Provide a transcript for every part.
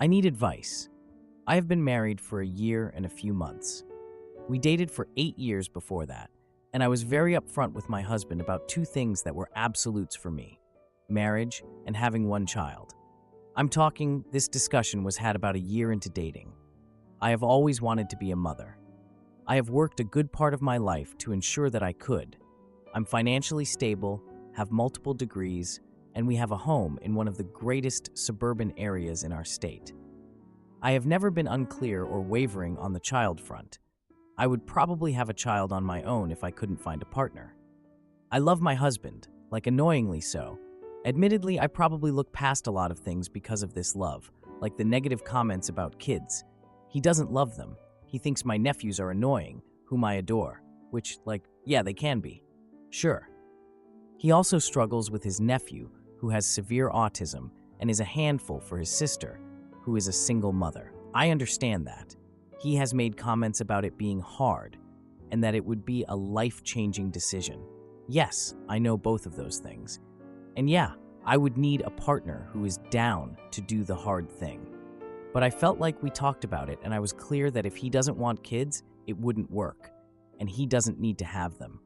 I need advice. I have been married for a year and a few months. We dated for 8 years before that, and I was very upfront with my husband about two things that were absolutes for me: marriage and having one child. I'm talking, this discussion was had about a year into dating. I have always wanted to be a mother. I have worked a good part of my life to ensure that I could. I'm financially stable, have multiple degrees, and we have a home in one of the greatest suburban areas in our state. I have never been unclear or wavering on the child front. I would probably have a child on my own if I couldn't find a partner. I love my husband, like annoyingly so. Admittedly, I probably look past a lot of things because of this love, like the negative comments about kids. He doesn't love them. He thinks my nephews are annoying, whom I adore, which, yeah, they can be. Sure. He also struggles with his nephew, who has severe autism and is a handful for his sister, who is a single mother. I understand that. He has made comments about it being hard and that it would be a life-changing decision. Yes, I know both of those things. And yeah, I would need a partner who is down to do the hard thing. But I felt like we talked about it, and I was clear that if he doesn't want kids, it wouldn't work, and he doesn't need to have them.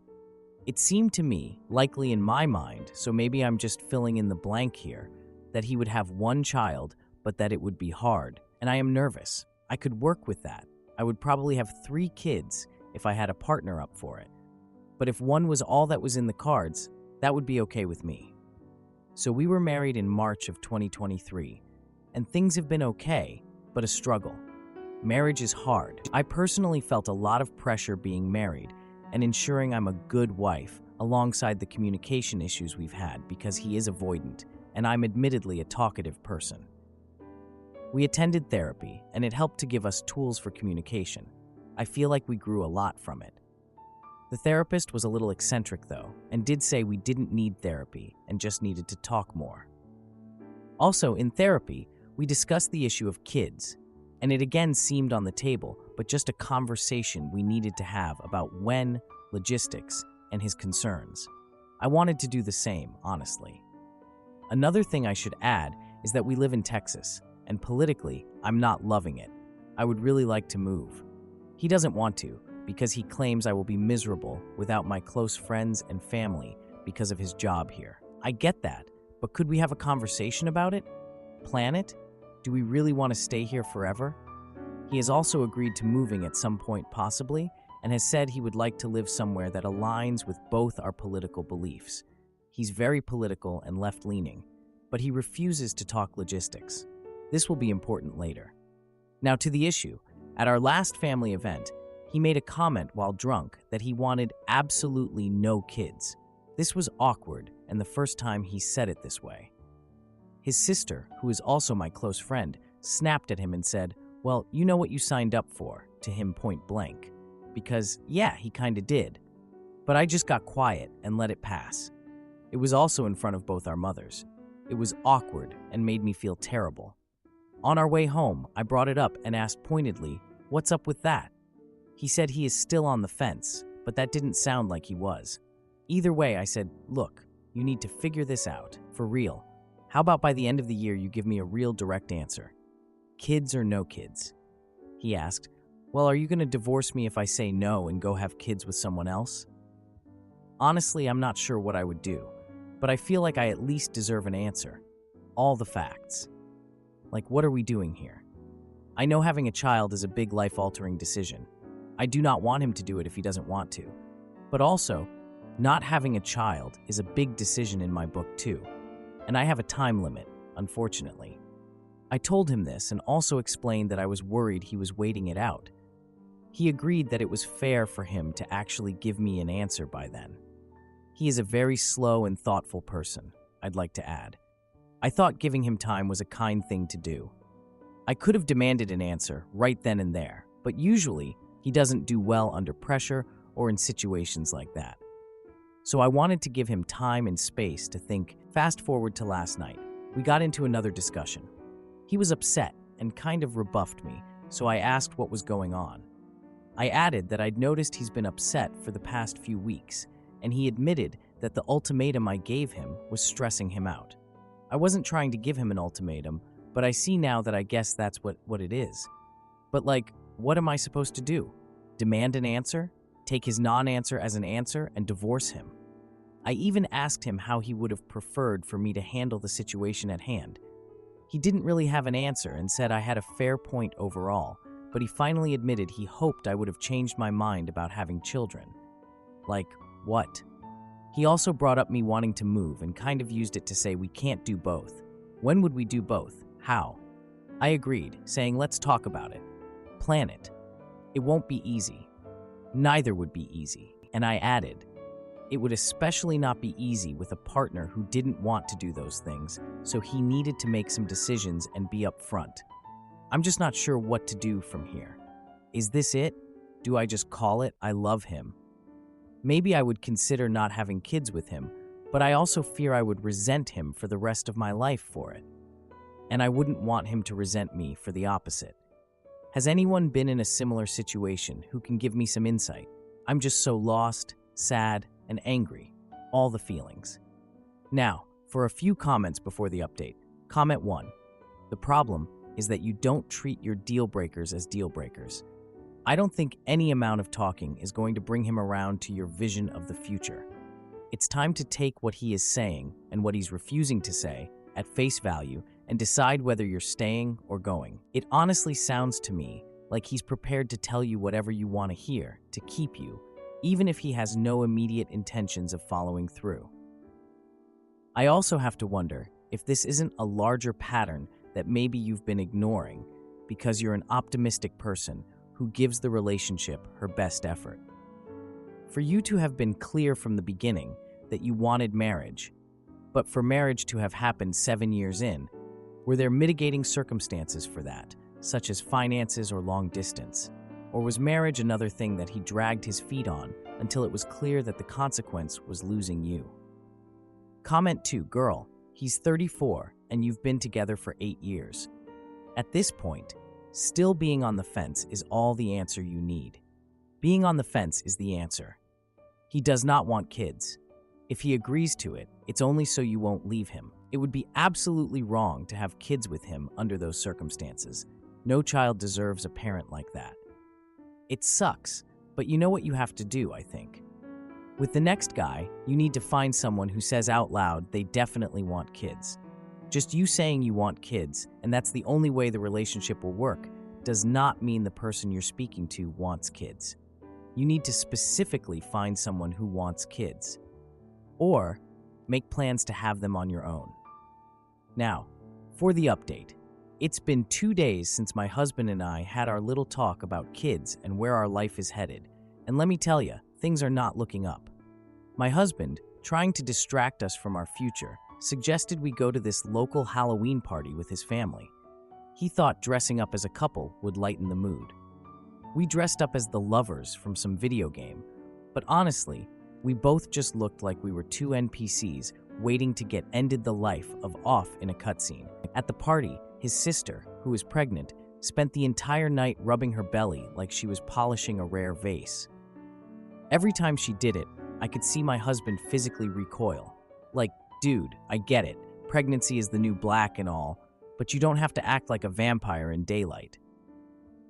It seemed to me, likely in my mind, so maybe I'm just filling in the blank here, that he would have one child, but that it would be hard, and I am nervous. I could work with that. I would probably have 3 kids if I had a partner up for it. But if one was all that was in the cards, that would be okay with me. So we were married in March of 2023, and things have been okay, but a struggle. Marriage is hard. I personally felt a lot of pressure being married and ensuring I'm a good wife, alongside the communication issues we've had because he is avoidant, and I'm admittedly a talkative person. We attended therapy, and it helped to give us tools for communication. I feel like we grew a lot from it. The therapist was a little eccentric, though, and did say we didn't need therapy and just needed to talk more. Also, in therapy, we discussed the issue of kids, and it again seemed on the table, but just a conversation we needed to have about when, logistics, and his concerns. I wanted to do the same, honestly. Another thing I should add is that we live in Texas, and politically, I'm not loving it. I would really like to move. He doesn't want to, because he claims I will be miserable without my close friends and family because of his job here. I get that, but could we have a conversation about it? Plan it? Do we really want to stay here forever? He has also agreed to moving at some point possibly, and has said he would like to live somewhere that aligns with both our political beliefs. He's very political and left-leaning, but he refuses to talk logistics. This will be important later. Now to the issue. At our last family event, he made a comment while drunk that he wanted absolutely no kids. This was awkward, and the first time he said it this way. His sister, who is also my close friend, snapped at him and said, "Well, you know what you signed up for," to him point blank. Because, yeah, he kinda did. But I just got quiet and let it pass. It was also in front of both our mothers. It was awkward and made me feel terrible. On our way home, I brought it up and asked pointedly, "What's up with that?" He said he is still on the fence, but that didn't sound like he was. Either way, I said, "Look, you need to figure this out, for real. How about by the end of the year you give me a real direct answer? Kids or no kids?" He asked, "Well, are you going to divorce me if I say no and go have kids with someone else?" Honestly, I'm not sure what I would do, but I feel like I at least deserve an answer. All the facts. Like, what are we doing here? I know having a child is a big life-altering decision. I do not want him to do it if he doesn't want to. But also, not having a child is a big decision in my book too. And I have a time limit, unfortunately. I told him this and also explained that I was worried he was waiting it out. He agreed that it was fair for him to actually give me an answer by then. He is a very slow and thoughtful person, I'd like to add. I thought giving him time was a kind thing to do. I could have demanded an answer right then and there, but usually he doesn't do well under pressure or in situations like that. So I wanted to give him time and space to think. Fast forward to last night. We got into another discussion. He was upset and kind of rebuffed me, so I asked what was going on. I added that I'd noticed he's been upset for the past few weeks, and he admitted that the ultimatum I gave him was stressing him out. I wasn't trying to give him an ultimatum, but I see now that I guess that's what it is. But what am I supposed to do? Demand an answer? Take his non-answer as an answer and divorce him? I even asked him how he would have preferred for me to handle the situation at hand. He didn't really have an answer and said I had a fair point overall, but he finally admitted he hoped I would have changed my mind about having children. Like, what? He also brought up me wanting to move and kind of used it to say we can't do both. When would we do both? How? I agreed, saying let's talk about it. Plan it. It won't be easy. Neither would be easy. And I added, it would especially not be easy with a partner who didn't want to do those things, so he needed to make some decisions and be upfront. I'm just not sure what to do from here. Is this it? Do I just call it I love him? Maybe I would consider not having kids with him, but I also fear I would resent him for the rest of my life for it. And I wouldn't want him to resent me for the opposite. Has anyone been in a similar situation who can give me some insight? I'm just so lost, sad, and angry. All the feelings. Now, for a few comments before the update. Comment 1. The problem is that you don't treat your deal breakers as deal breakers. I don't think any amount of talking is going to bring him around to your vision of the future. It's time to take what he is saying and what he's refusing to say at face value and decide whether you're staying or going. It honestly sounds to me like he's prepared to tell you whatever you want to hear to keep you, even if he has no immediate intentions of following through. I also have to wonder if this isn't a larger pattern that maybe you've been ignoring because you're an optimistic person who gives the relationship her best effort. For you to have been clear from the beginning that you wanted marriage, but for marriage to have happened 7 years in, were there mitigating circumstances for that, such as finances or long distance? Or was marriage another thing that he dragged his feet on until it was clear that the consequence was losing you? Comment 2, girl, he's 34 and you've been together for 8 years. At this point, still being on the fence is all the answer you need. Being on the fence is the answer. He does not want kids. If he agrees to it, it's only so you won't leave him. It would be absolutely wrong to have kids with him under those circumstances. No child deserves a parent like that. It sucks, but you know what you have to do, I think. With the next guy, you need to find someone who says out loud they definitely want kids. Just you saying you want kids, and that's the only way the relationship will work, does not mean the person you're speaking to wants kids. You need to specifically find someone who wants kids. Or make plans to have them on your own. Now, for the update. It's been 2 days since my husband and I had our little talk about kids and where our life is headed. And let me tell you, things are not looking up. My husband, trying to distract us from our future, suggested we go to this local Halloween party with his family. He thought dressing up as a couple would lighten the mood. We dressed up as the lovers from some video game, but honestly, we both just looked like we were two NPCs waiting to get ended the life of off in a cutscene. At the party, his sister, who is pregnant, spent the entire night rubbing her belly like she was polishing a rare vase. Every time she did it, I could see my husband physically recoil. Like, dude, I get it. Pregnancy is the new black and all, but you don't have to act like a vampire in daylight.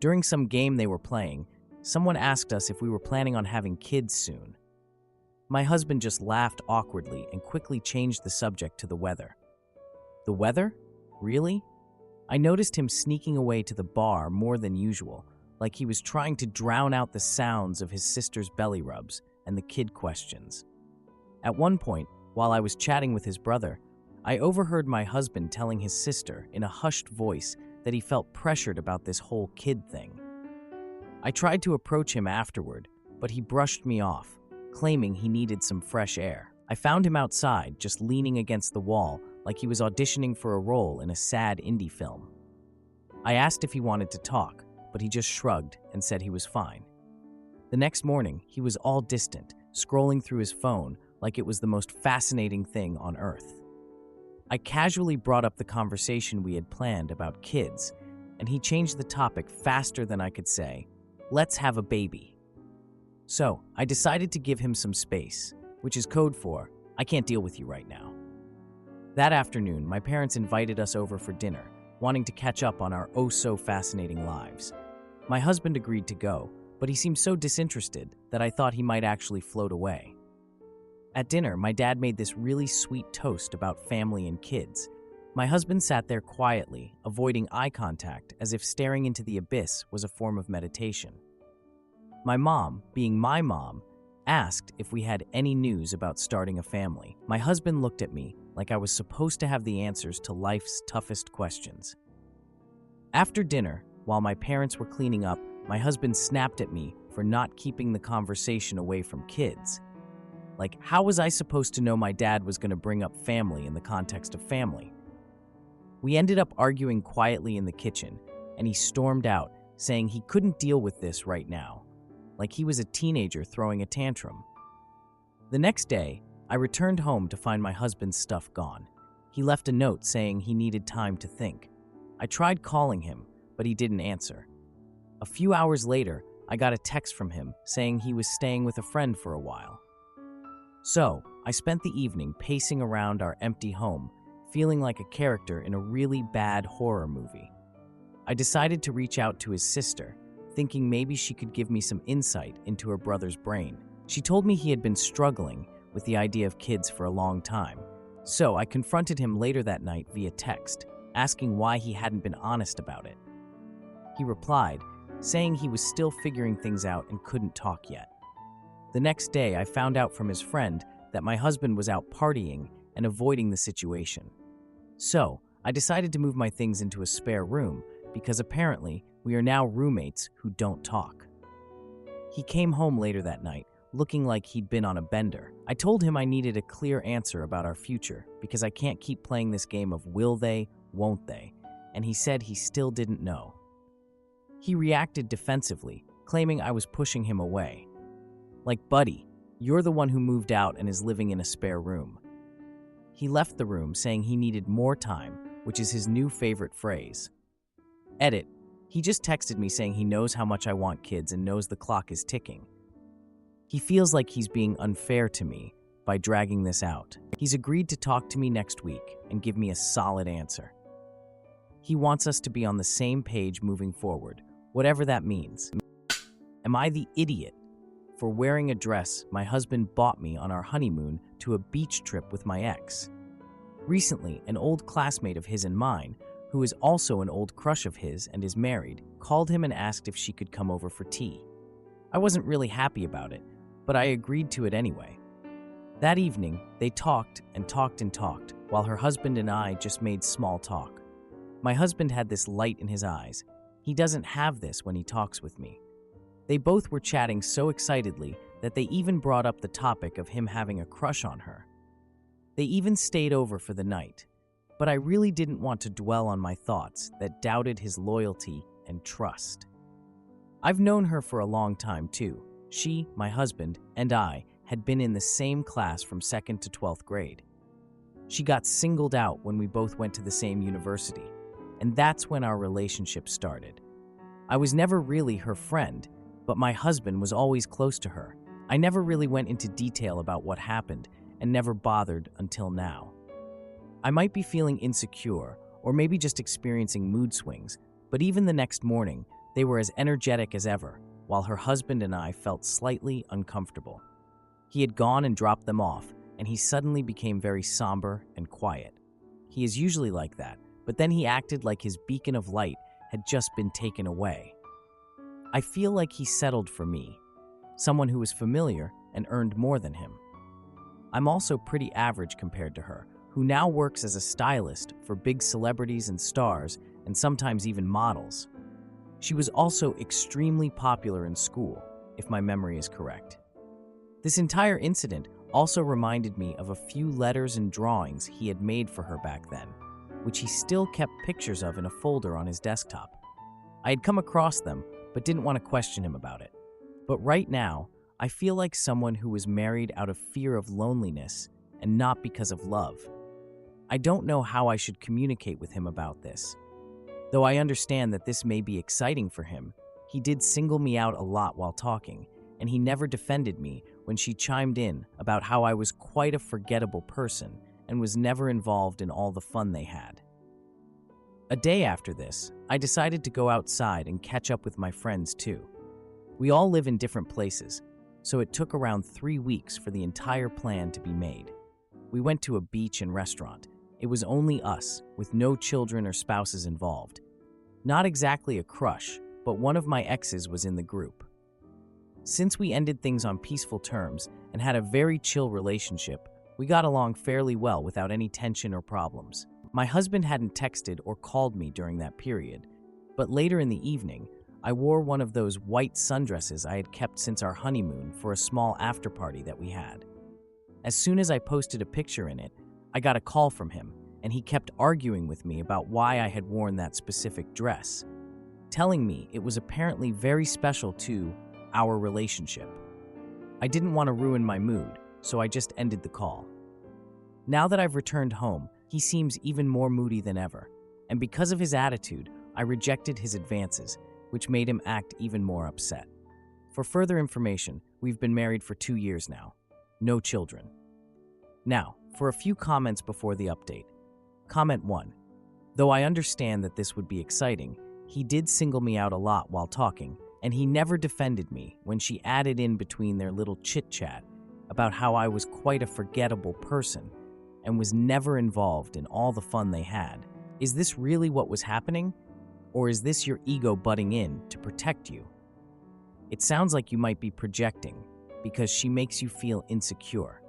During some game they were playing, someone asked us if we were planning on having kids soon. My husband just laughed awkwardly and quickly changed the subject to the weather. The weather? Really? I noticed him sneaking away to the bar more than usual, like he was trying to drown out the sounds of his sister's belly rubs and the kid questions. At one point, while I was chatting with his brother, I overheard my husband telling his sister in a hushed voice that he felt pressured about this whole kid thing. I tried to approach him afterward, but he brushed me off, claiming he needed some fresh air. I found him outside, just leaning against the wall, like he was auditioning for a role in a sad indie film. I asked if he wanted to talk, but he just shrugged and said he was fine. The next morning, he was all distant, scrolling through his phone like it was the most fascinating thing on earth. I casually brought up the conversation we had planned about kids, and he changed the topic faster than I could say, "Let's have a baby." So, I decided to give him some space, which is code for, "I can't deal with you right now." That afternoon, my parents invited us over for dinner, wanting to catch up on our oh-so-fascinating lives. My husband agreed to go, but he seemed so disinterested that I thought he might actually float away. At dinner, my dad made this really sweet toast about family and kids. My husband sat there quietly, avoiding eye contact as if staring into the abyss was a form of meditation. My mom, being my mom, asked if we had any news about starting a family. My husband looked at me like I was supposed to have the answers to life's toughest questions. After dinner, while my parents were cleaning up, my husband snapped at me for not keeping the conversation away from kids. Like, how was I supposed to know my dad was going to bring up family in the context of family? We ended up arguing quietly in the kitchen, and he stormed out, saying he couldn't deal with this right now, like he was a teenager throwing a tantrum. The next day, I returned home to find my husband's stuff gone. He left a note saying he needed time to think. I tried calling him, but he didn't answer. A few hours later, I got a text from him saying he was staying with a friend for a while. So, I spent the evening pacing around our empty home, feeling like a character in a really bad horror movie. I decided to reach out to his sister, thinking maybe she could give me some insight into her brother's brain. She told me he had been struggling with the idea of kids for a long time. So I confronted him later that night via text, asking why he hadn't been honest about it. He replied, saying he was still figuring things out and couldn't talk yet. The next day, I found out from his friend that my husband was out partying and avoiding the situation. So, I decided to move my things into a spare room because apparently we are now roommates who don't talk. He came home later that night, looking like he'd been on a bender. I told him I needed a clear answer about our future because I can't keep playing this game of will they, won't they, and he said he still didn't know. He reacted defensively, claiming I was pushing him away. Like, buddy, you're the one who moved out and is living in a spare room. He left the room saying he needed more time, which is his new favorite phrase. Edit, he just texted me saying he knows how much I want kids and knows the clock is ticking. He feels like he's being unfair to me by dragging this out. He's agreed to talk to me next week and give me a solid answer. He wants us to be on the same page moving forward, whatever that means. Am I the idiot for wearing a dress my husband bought me on our honeymoon to a beach trip with my ex? Recently, an old classmate of his and mine, who is also an old crush of his and is married, called him and asked if she could come over for tea. I wasn't really happy about it, but I agreed to it anyway. That evening, they talked and talked and talked, while her husband and I just made small talk. My husband had this light in his eyes. He doesn't have this when he talks with me. They both were chatting so excitedly that they even brought up the topic of him having a crush on her. They even stayed over for the night, but I really didn't want to dwell on my thoughts that doubted his loyalty and trust. I've known her for a long time too. She, my husband, and I had been in the same class from 2nd to 12th grade. She got singled out when we both went to the same university, and that's when our relationship started. I was never really her friend, but my husband was always close to her. I never really went into detail about what happened and never bothered until now. I might be feeling insecure or maybe just experiencing mood swings, but even the next morning, they were as energetic as ever, while her husband and I felt slightly uncomfortable. He had gone and dropped them off, and he suddenly became very somber and quiet. He is usually like that, but then he acted like his beacon of light had just been taken away. I feel like he settled for me, someone who was familiar and earned more than him. I'm also pretty average compared to her, who now works as a stylist for big celebrities and stars, and sometimes even models. She was also extremely popular in school, if my memory is correct. This entire incident also reminded me of a few letters and drawings he had made for her back then, which he still kept pictures of in a folder on his desktop. I had come across them, but didn't want to question him about it. But right now, I feel like someone who was married out of fear of loneliness and not because of love. I don't know how I should communicate with him about this. Though I understand that this may be exciting for him, he did single me out a lot while talking, and he never defended me when she chimed in about how I was quite a forgettable person and was never involved in all the fun they had. A day after this, I decided to go outside and catch up with my friends too. We all live in different places, so it took around 3 weeks for the entire plan to be made. We went to a beach and restaurant. It was only us, with no children or spouses involved. Not exactly a crush, but one of my exes was in the group. Since we ended things on peaceful terms and had a very chill relationship, we got along fairly well without any tension or problems. My husband hadn't texted or called me during that period, but later in the evening, I wore one of those white sundresses I had kept since our honeymoon for a small after-party that we had. As soon as I posted a picture in it, I got a call from him, and he kept arguing with me about why I had worn that specific dress, telling me it was apparently very special to our relationship. I didn't want to ruin my mood, so I just ended the call. Now that I've returned home, he seems even more moody than ever, and because of his attitude, I rejected his advances, which made him act even more upset. For further information, we've been married for 2 years now. No children. Now, for a few comments before the update. Comment 1. Though I understand that this would be exciting, he did single me out a lot while talking, and he never defended me when she added in between their little chit-chat about how I was quite a forgettable person and was never involved in all the fun they had. Is this really what was happening? Or is this your ego butting in to protect you? It sounds like you might be projecting because she makes you feel insecure.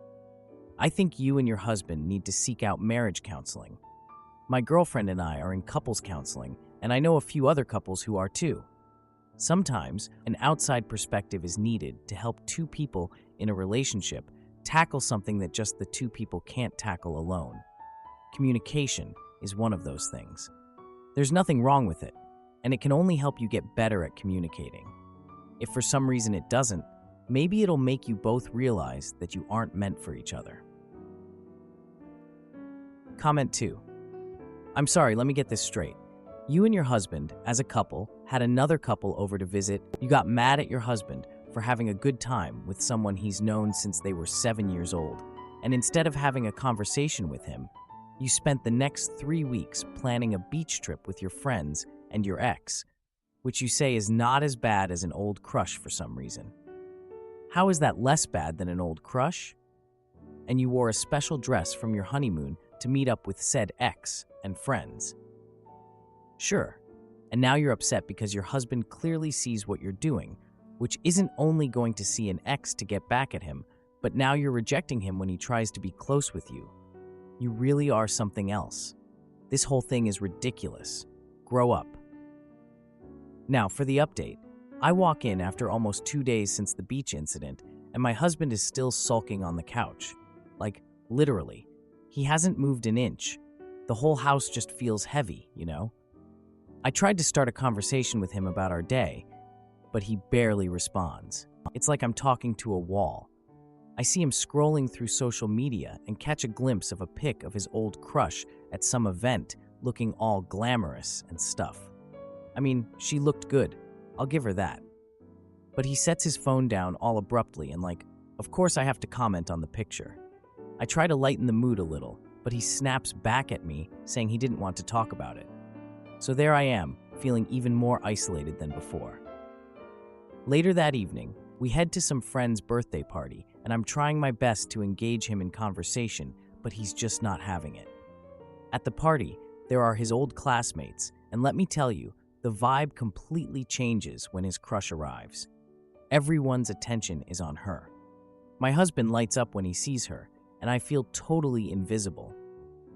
I think you and your husband need to seek out marriage counseling. My girlfriend and I are in couples counseling, and I know a few other couples who are too. Sometimes, an outside perspective is needed to help two people in a relationship tackle something that just the two people can't tackle alone. Communication is one of those things. There's nothing wrong with it, and it can only help you get better at communicating. If for some reason it doesn't, maybe it'll make you both realize that you aren't meant for each other. Comment 2. I'm sorry, let me get this straight. You and your husband, as a couple, had another couple over to visit. You got mad at your husband for having a good time with someone he's known since they were 7 years old, and instead of having a conversation with him, you spent the next 3 weeks planning a beach trip with your friends and your ex, which you say is not as bad as an old crush for some reason. How is that less bad than an old crush? And you wore a special dress from your honeymoon to meet up with said ex and friends. Sure, and now you're upset because your husband clearly sees what you're doing, which isn't only going to see an ex to get back at him, but now you're rejecting him when he tries to be close with you. You really are something else. This whole thing is ridiculous. Grow up. Now, for the update. I walk in after almost 2 days since the beach incident, and my husband is still sulking on the couch. Like, literally. He hasn't moved an inch. The whole house just feels heavy, you know? I tried to start a conversation with him about our day, but he barely responds. It's like I'm talking to a wall. I see him scrolling through social media and catch a glimpse of a pic of his old crush at some event looking all glamorous and stuff. I mean, she looked good. I'll give her that. But he sets his phone down all abruptly and of course I have to comment on the picture. I try to lighten the mood a little, but he snaps back at me saying he didn't want to talk about it. So there I am, feeling even more isolated than before. Later that evening, we head to some friend's birthday party, and I'm trying my best to engage him in conversation, but he's just not having it. At the party, there are his old classmates, and let me tell you, the vibe completely changes when his crush arrives. Everyone's attention is on her. My husband lights up when he sees her, and I feel totally invisible.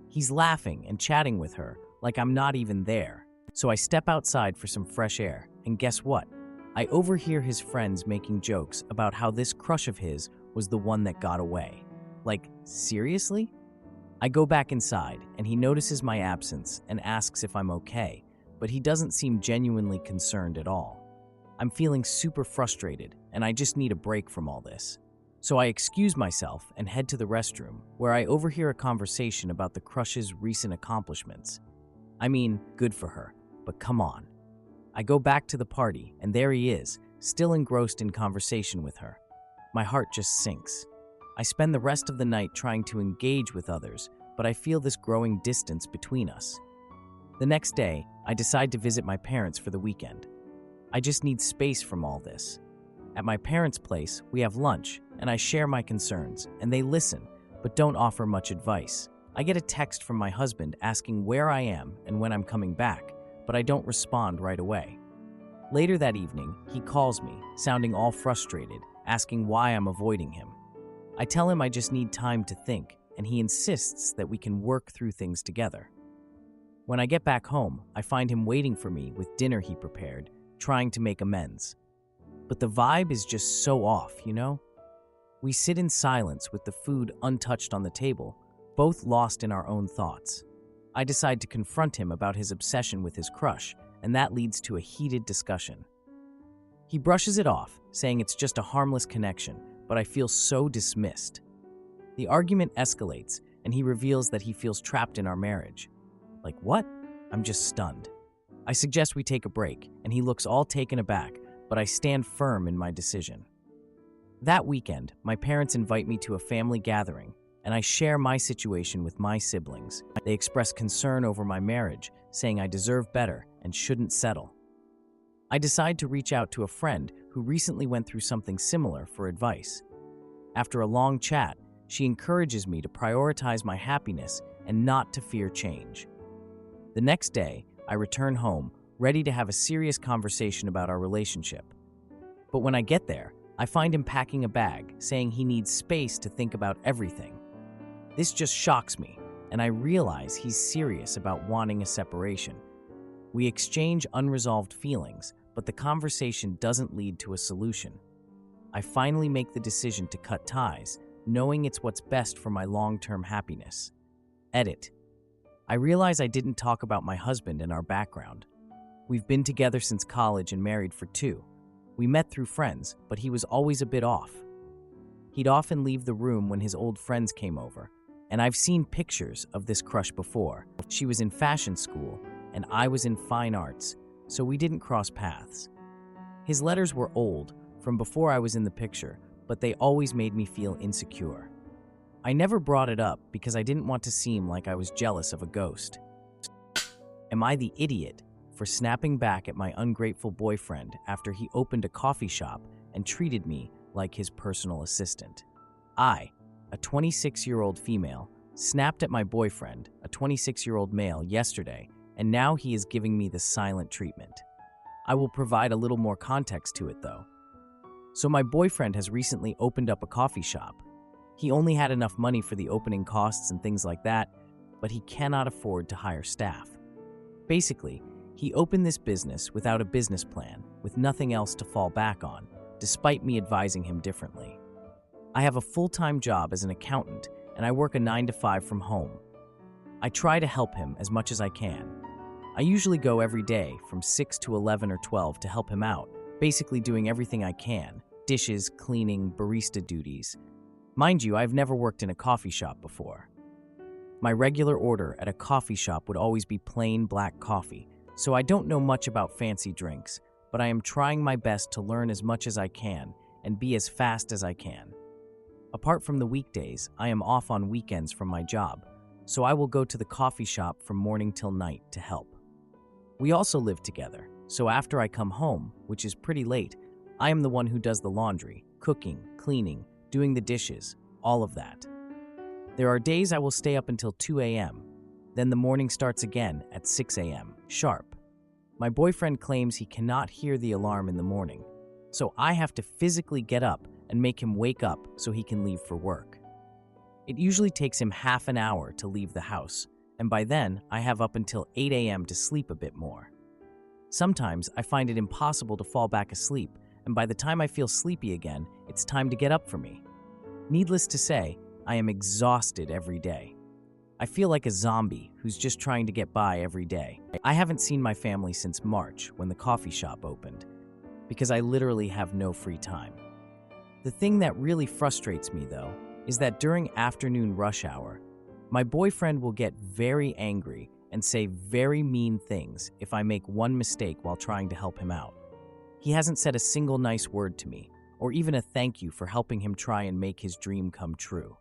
He's laughing and chatting with her like I'm not even there. So I step outside for some fresh air, and guess what? I overhear his friends making jokes about how this crush of his was the one that got away. Like, seriously? I go back inside, and he notices my absence and asks if I'm okay, but he doesn't seem genuinely concerned at all. I'm feeling super frustrated, and I just need a break from all this. So I excuse myself and head to the restroom, where I overhear a conversation about the crush's recent accomplishments. I mean, good for her, but come on. I go back to the party, and there he is, still engrossed in conversation with her. My heart just sinks. I spend the rest of the night trying to engage with others, but I feel this growing distance between us. The next day, I decide to visit my parents for the weekend. I just need space from all this. At my parents' place, we have lunch, and I share my concerns, and they listen, but don't offer much advice. I get a text from my husband asking where I am and when I'm coming back, but I don't respond right away. Later that evening, he calls me, sounding all frustrated, asking why I'm avoiding him. I tell him I just need time to think, and he insists that we can work through things together. When I get back home, I find him waiting for me with dinner he prepared, trying to make amends. But the vibe is just so off, you know? We sit in silence with the food untouched on the table, both lost in our own thoughts. I decide to confront him about his obsession with his crush, and that leads to a heated discussion. He brushes it off, saying it's just a harmless connection, but I feel so dismissed. The argument escalates, and he reveals that he feels trapped in our marriage. Like, what? I'm just stunned. I suggest we take a break, and he looks all taken aback, but I stand firm in my decision. That weekend, my parents invite me to a family gathering, and I share my situation with my siblings. They express concern over my marriage, saying I deserve better and shouldn't settle. I decide to reach out to a friend who recently went through something similar for advice. After a long chat, she encourages me to prioritize my happiness and not to fear change. The next day, I return home, ready to have a serious conversation about our relationship. But when I get there, I find him packing a bag, saying he needs space to think about everything. This just shocks me, and I realize he's serious about wanting a separation. We exchange unresolved feelings, but the conversation doesn't lead to a solution. I finally make the decision to cut ties, knowing it's what's best for my long-term happiness. Edit. I realize I didn't talk about my husband and our background. We've been together since college and married for 2. We met through friends, but he was always a bit off. He'd often leave the room when his old friends came over, and I've seen pictures of this crush before. She was in fashion school, and I was in fine arts, so we didn't cross paths. His letters were old, from before I was in the picture, but they always made me feel insecure. I never brought it up because I didn't want to seem like I was jealous of a ghost. Am I the idiot for snapping back at my ungrateful boyfriend after he opened a coffee shop and treated me like his personal assistant? I, a 26-year-old female, snapped at my boyfriend, a 26-year-old male, yesterday, and now he is giving me the silent treatment. I will provide a little more context to it, though. So my boyfriend has recently opened up a coffee shop. He only had enough money for the opening costs and things like that, but he cannot afford to hire staff. Basically, he opened this business without a business plan, with nothing else to fall back on, despite me advising him differently. I have a full-time job as an accountant, and I work a 9-to-5 from home. I try to help him as much as I can. I usually go every day from 6 to 11 or 12 to help him out, basically doing everything I can: dishes, cleaning, barista duties. Mind you, I've never worked in a coffee shop before. My regular order at a coffee shop would always be plain black coffee, so I don't know much about fancy drinks, but I am trying my best to learn as much as I can and be as fast as I can. Apart from the weekdays, I am off on weekends from my job, so I will go to the coffee shop from morning till night to help. We also live together, so after I come home, which is pretty late, I am the one who does the laundry, cooking, cleaning, doing the dishes, all of that. There are days I will stay up until 2 a.m., then the morning starts again at 6 a.m., sharp. My boyfriend claims he cannot hear the alarm in the morning, so I have to physically get up and make him wake up so he can leave for work. It usually takes him half an hour to leave the house, and by then I have up until 8 a.m. to sleep a bit more. Sometimes I find it impossible to fall back asleep, and by the time I feel sleepy again, it's time to get up for me. Needless to say, I am exhausted every day. I feel like a zombie who's just trying to get by every day. I haven't seen my family since March when the coffee shop opened, because I literally have no free time. The thing that really frustrates me, though, is that during afternoon rush hour, my boyfriend will get very angry and say very mean things if I make one mistake while trying to help him out. He hasn't said a single nice word to me, or even a thank you for helping him try and make his dream come true.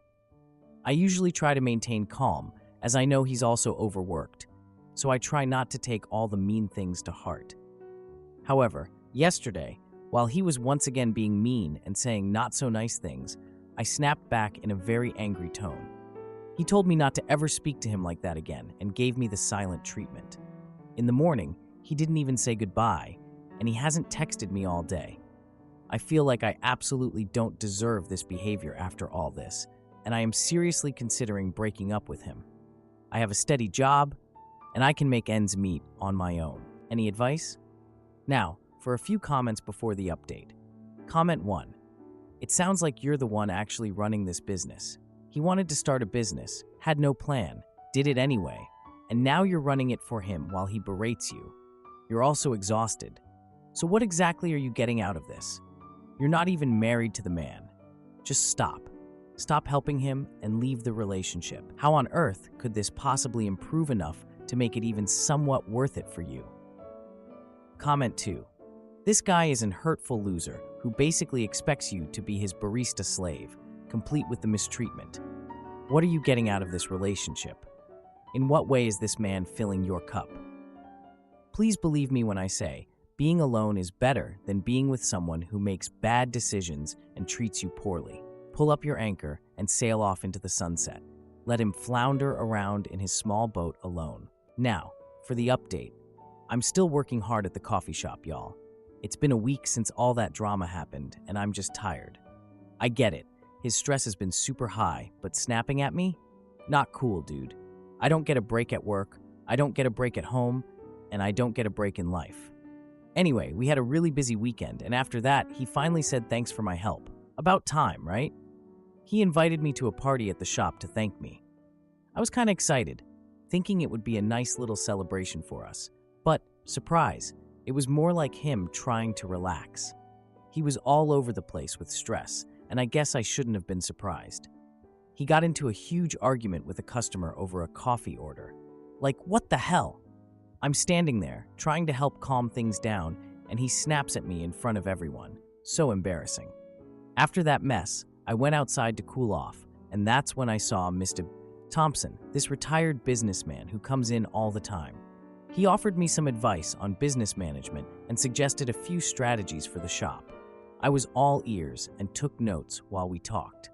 I usually try to maintain calm, as I know he's also overworked, so I try not to take all the mean things to heart. However, yesterday, while he was once again being mean and saying not so nice things, I snapped back in a very angry tone. He told me not to ever speak to him like that again and gave me the silent treatment. In the morning, he didn't even say goodbye, and he hasn't texted me all day. I feel like I absolutely don't deserve this behavior after all this, and I am seriously considering breaking up with him. I have a steady job, and I can make ends meet on my own. Any advice? Now, for a few comments before the update. Comment 1. It sounds like you're the one actually running this business. He wanted to start a business, had no plan, did it anyway, and now you're running it for him while he berates you. You're also exhausted. So what exactly are you getting out of this? You're not even married to the man. Just stop. Stop helping him and leave the relationship. How on earth could this possibly improve enough to make it even somewhat worth it for you? Comment 2. This guy is an hurtful loser who basically expects you to be his barista slave, complete with the mistreatment. What are you getting out of this relationship? In what way is this man filling your cup? Please believe me when I say, being alone is better than being with someone who makes bad decisions and treats you poorly. Pull up your anchor and sail off into the sunset. Let him flounder around in his small boat alone. Now, for the update. I'm still working hard at the coffee shop, y'all. It's been a week since all that drama happened, and I'm just tired. I get it. His stress has been super high, but snapping at me? Not cool, dude. I don't get a break at work, I don't get a break at home, and I don't get a break in life. Anyway, we had a really busy weekend, and after that, he finally said thanks for my help. About time, right? He invited me to a party at the shop to thank me. I was kind of excited, thinking it would be a nice little celebration for us. But, surprise, it was more like him trying to relax. He was all over the place with stress, and I guess I shouldn't have been surprised. He got into a huge argument with a customer over a coffee order. Like, what the hell? I'm standing there, trying to help calm things down, and he snaps at me in front of everyone. So embarrassing. After that mess, I went outside to cool off, and that's when I saw Mr. Thompson, this retired businessman who comes in all the time. He offered me some advice on business management and suggested a few strategies for the shop. I was all ears and took notes while we talked.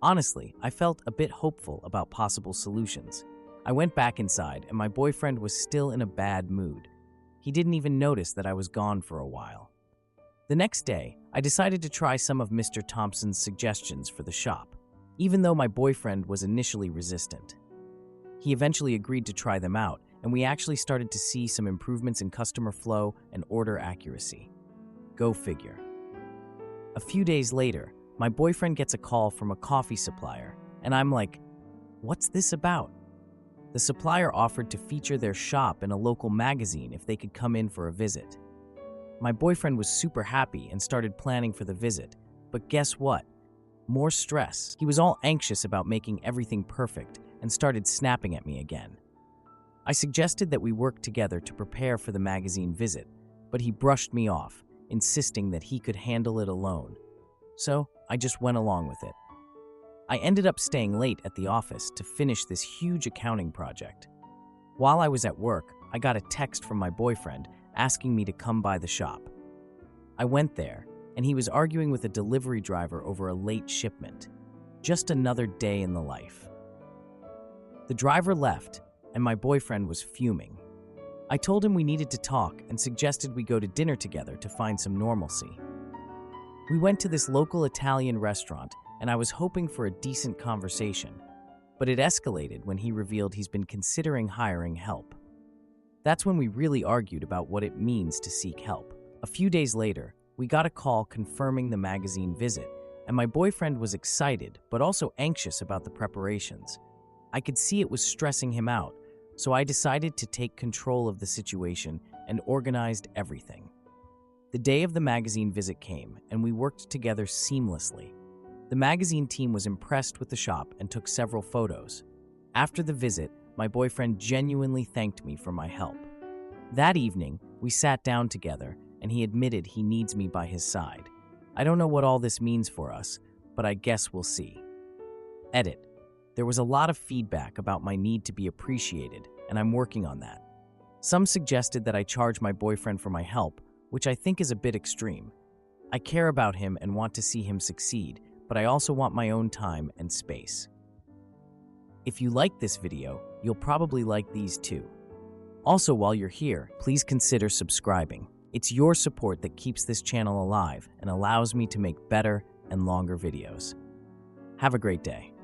Honestly, I felt a bit hopeful about possible solutions. I went back inside and my boyfriend was still in a bad mood. He didn't even notice that I was gone for a while. The next day, I decided to try some of Mr. Thompson's suggestions for the shop, even though my boyfriend was initially resistant. He eventually agreed to try them out, and we actually started to see some improvements in customer flow and order accuracy. Go figure. A few days later, my boyfriend gets a call from a coffee supplier, and I'm like, what's this about? The supplier offered to feature their shop in a local magazine if they could come in for a visit. My boyfriend was super happy and started planning for the visit, but guess what? More stress. He was all anxious about making everything perfect and started snapping at me again. I suggested that we work together to prepare for the magazine visit, but he brushed me off, insisting that he could handle it alone. So I just went along with it. I ended up staying late at the office to finish this huge accounting project. While I was at work, I got a text from my boyfriend asking me to come by the shop. I went there, and he was arguing with a delivery driver over a late shipment. Just another day in the life. The driver left, and my boyfriend was fuming. I told him we needed to talk and suggested we go to dinner together to find some normalcy. We went to this local Italian restaurant, and I was hoping for a decent conversation, but it escalated when he revealed he's been considering hiring help. That's when we really argued about what it means to seek help. A few days later, we got a call confirming the magazine visit, and my boyfriend was excited but also anxious about the preparations. I could see it was stressing him out, so I decided to take control of the situation and organized everything. The day of the magazine visit came, and we worked together seamlessly. The magazine team was impressed with the shop and took several photos. After the visit, my boyfriend genuinely thanked me for my help. That evening, we sat down together, and he admitted he needs me by his side. I don't know what all this means for us, but I guess we'll see. Edit. There was a lot of feedback about my need to be appreciated, and I'm working on that. Some suggested that I charge my boyfriend for my help, which I think is a bit extreme. I care about him and want to see him succeed, but I also want my own time and space. If you like this video, you'll probably like these too. Also, while you're here, please consider subscribing. It's your support that keeps this channel alive and allows me to make better and longer videos. Have a great day.